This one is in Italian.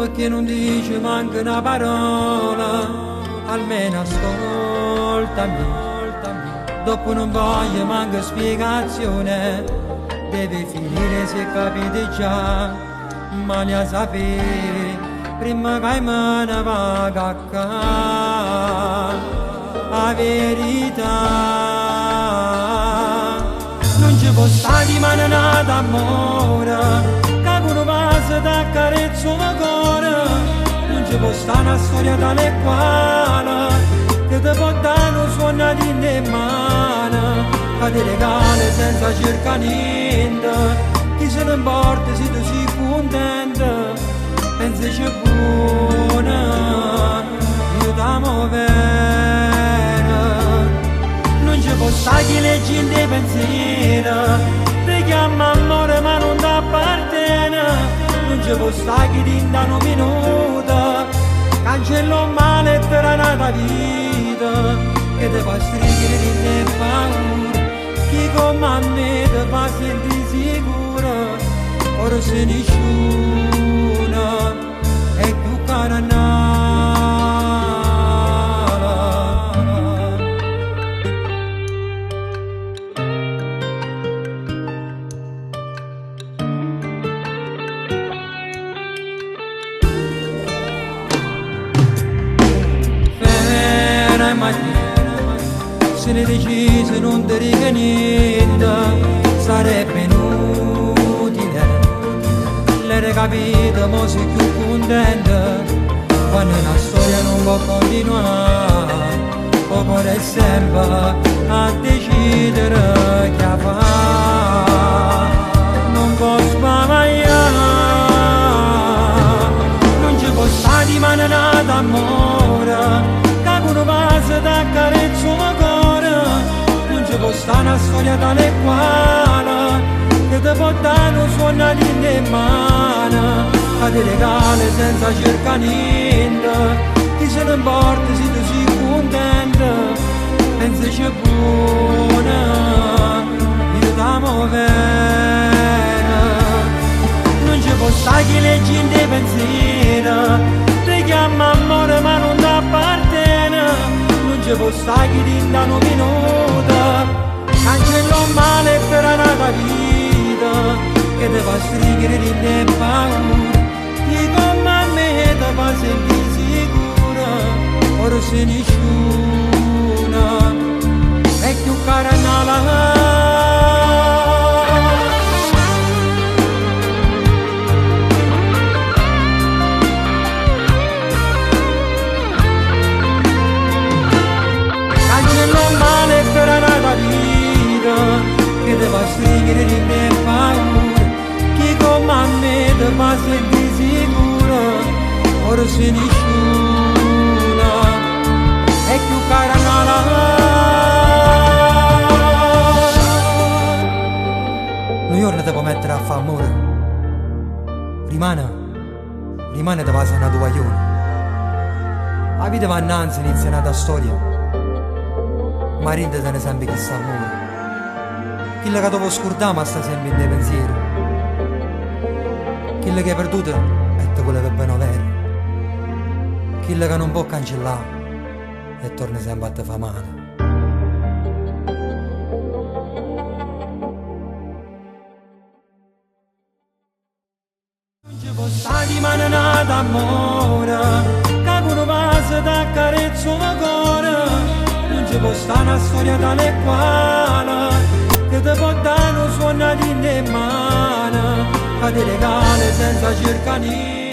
perché non dice manca una parola, almeno ascoltami. Dopo non voglio manca spiegazione, deve finire se capite già, ma ne sapere prima che me ne vaga a casa. La verità non ci può stare di mano d'amore, che uno passa da carezzo il cuore. Non ci può stare una storia tale quale che ti può dare un suono di mano, che ti regala senza cercare niente. Chi se ne importa se tu sei contenta, pensa c'è buona, io t'amo bene. Non ci può stare chi legge in dei pensieri, ti chiama amore ma non ti appartiene. Non ci può stare chi ti dà un minuto, cancello male per la vita, che ti fa stringere di te paura. Chi come me ti fa sentire sicura, ora se nessuno è più cara se ne decise non ti dica niente, sarebbe inutile. L'hai capito, mo sei più contenta, quando una storia non può continuare, o cuore sempre a decidere che fa. Non può spavaiare, non ci può stare di mano d'amore, uno passa da carezzo il cuore. Non ci può stare una storia tale quale che ti può dare un suono di mano, che ti regala senza cercare niente. Chi se ne importa se tu sei contenta, pensa c'è buona, io t'amo bene. Non ci può stare chi legge in dei pensieri, ti chiama amore ma non ti appartiene. Non ci può stare chi ti dà un minuto, cancello male per la vita, che ti fa stringere di te paura. Chi come me ti fa sentire sicura, ora se nessuno è più cara nella. Che ti fa stringere di me paura, chi come me ti fa sentire sicura, ora se nessuno è più cara nella. Un giorno ti può mettere a fare amore, rimane ti va sana tua guaglione. La vita va innanzi, inizia un'altra storia, ma rinde te ne sempre chissà amore. Quello che devo scordare ma sta sempre in dei pensieri, quello che è perduto è quello che è bene vero, quello che non può cancellare e torna sempre a te fa male. Non ci può stare di mano d'amore, che uno passa da carezzo il cuore. Non ci può stare una storia tale quale che ti può dare un suono di mano, che ti regala senza cercare niente.